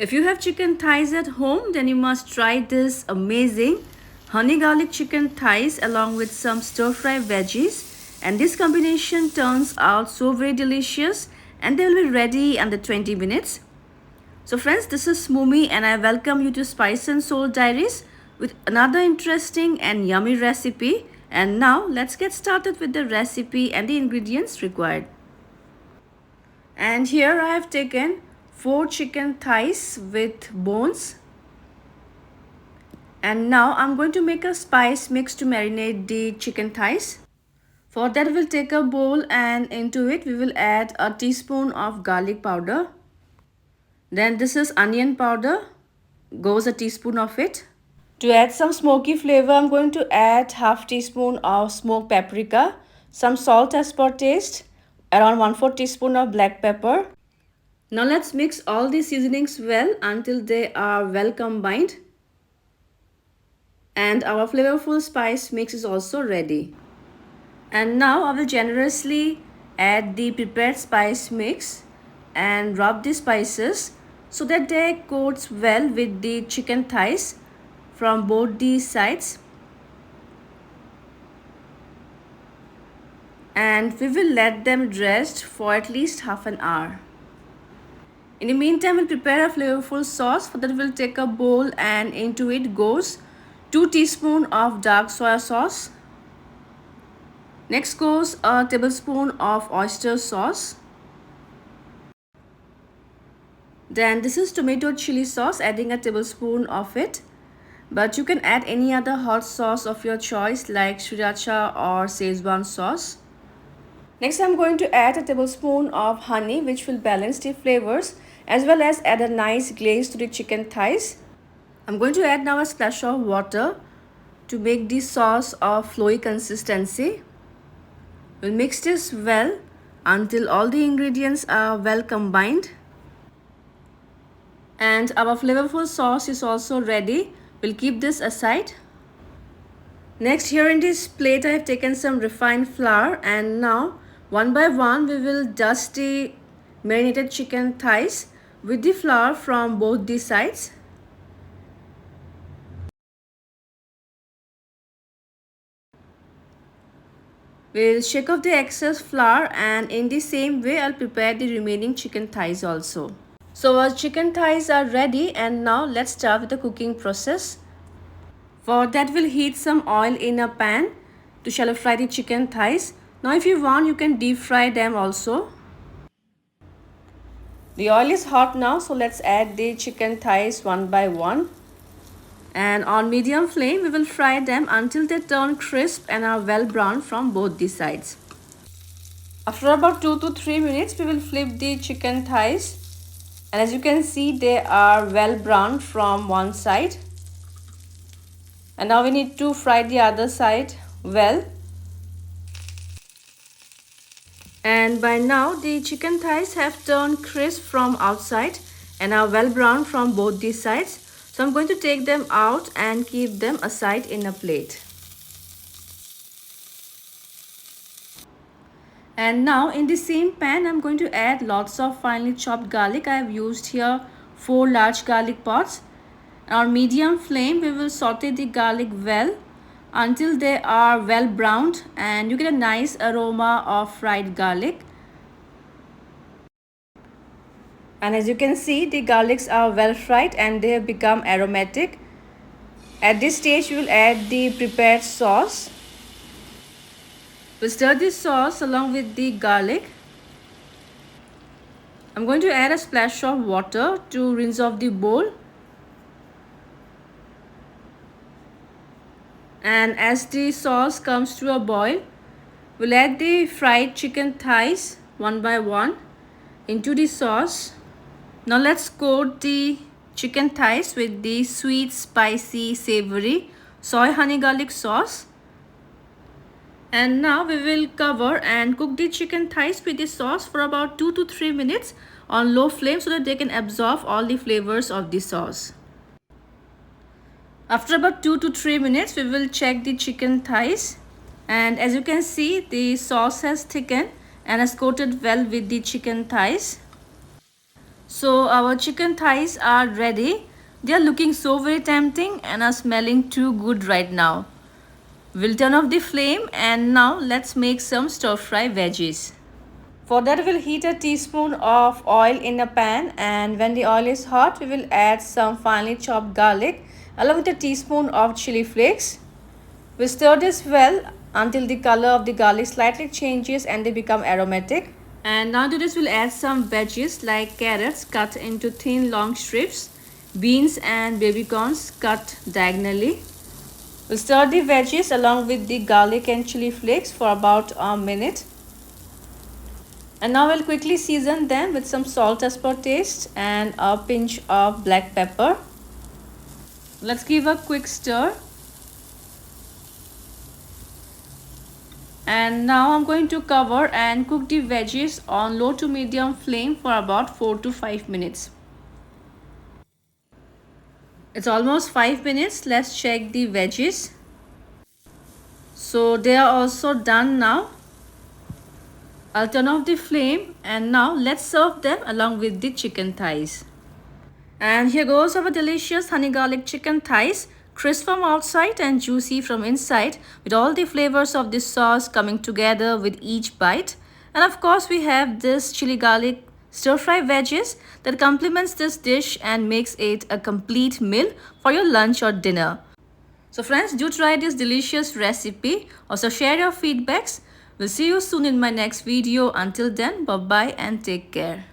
If you have chicken thighs at home, then you must try this amazing honey garlic chicken thighs along with some stir-fry veggies. And this combination turns out so very delicious and they will be ready under 20 minutes. So friends, this is Mumi and I welcome you to Spice and Soul Diaries with another interesting and yummy recipe. And now let's get started with the recipe and the ingredients required. And here I have taken 4 chicken thighs with bones. And now I'm going to make a spice mix to marinate the chicken thighs. For that we'll take a bowl and into it we will add a teaspoon of garlic powder. Then this is onion powder, goes a teaspoon of it. To add some smoky flavor, I'm going to add half teaspoon of smoked paprika, some salt as per taste, around 1/4 teaspoon of black pepper. Now let's mix all these seasonings well until they are well combined. And our flavorful spice mix is also ready. And now I will generously add the prepared spice mix and rub the spices so that they coats well with the chicken thighs from both the sides. And we will let them rest for at least half an hour. In the meantime, we'll prepare a flavorful sauce. For that, we'll take a bowl and into it goes 2 teaspoons of dark soya sauce. Next goes a tablespoon of oyster sauce. Then this is tomato chili sauce, adding a tablespoon of it. But you can add any other hot sauce of your choice like sriracha or Szechuan sauce. Next I'm going to add a tablespoon of honey which will balance the flavors as well as add a nice glaze to the chicken thighs. I'm going to add now a splash of water to make the sauce of flowy consistency. We'll mix this well until all the ingredients are well combined. And our flavorful sauce is also ready. We'll keep this aside. Next, here in this plate I have taken some refined flour and now one by one we will dust the marinated chicken thighs with the flour from both the sides. We'll shake off the excess flour and in the same way I'll prepare the remaining chicken thighs also. So our chicken thighs are ready and now let's start with the cooking process. For that we'll heat some oil in a pan to shallow fry the chicken thighs. Now if you want you can deep fry them also. The oil is hot now, so let's add the chicken thighs one by one. And on medium flame we will fry them until they turn crisp and are well browned from both the sides. After about 2 to 3 minutes we will flip the chicken thighs. And as you can see they are well browned from one side. And now we need to fry the other side well. And by now the chicken thighs have turned crisp from outside and are well browned from both the sides. So I'm going to take them out and keep them aside in a plate. And now in the same pan I'm going to add lots of finely chopped garlic. I have used here 4 large garlic pods. On medium flame we will saute the garlic well until they are well browned and you get a nice aroma of fried garlic. And as you can see the garlics are well fried and they have become aromatic. At this stage we will add the prepared sauce. We'll stir this sauce along with the garlic. I'm going to add a splash of water to rinse off the bowl. And as the sauce comes to a boil, we'll add the fried chicken thighs one by one into the sauce. Now let's coat the chicken thighs with the sweet, spicy, savory soy honey garlic sauce. And now we will cover and cook the chicken thighs with the sauce for about 2 to 3 minutes on low flame so that they can absorb all the flavors of the sauce. After about 2 to 3 minutes, we will check the chicken thighs. And as you can see, the sauce has thickened and has coated well with the chicken thighs. So our chicken thighs are ready. They are looking so very tempting and are smelling too good right now. We'll turn off the flame and now let's make some stir-fry veggies. For that, we'll heat a teaspoon of oil in a pan, and when the oil is hot, we will add some finely chopped garlic along with a teaspoon of chili flakes. We stir this well until the color of the garlic slightly changes and they become aromatic. And now to this we'll add some veggies like carrots cut into thin long strips, beans and baby corns cut diagonally. We'll stir the veggies along with the garlic and chili flakes for about a minute. And now we'll quickly season them with some salt as per taste and a pinch of black pepper. Let's give a quick stir. And now I'm going to cover and cook the veggies on low to medium flame for about 4 to 5 minutes. It's almost 5 minutes. Let's check the veggies. So they are also done now. I'll turn off the flame and now let's serve them along with the chicken thighs. And here goes our delicious honey garlic chicken thighs, crisp from outside and juicy from inside, with all the flavors of this sauce coming together with each bite. And of course we have this chili garlic stir-fry veggies that complements this dish and makes it a complete meal for your lunch or dinner. So friends, do try this delicious recipe. Also share your feedbacks. We'll see you soon in my next video. Until then, bye-bye and take care.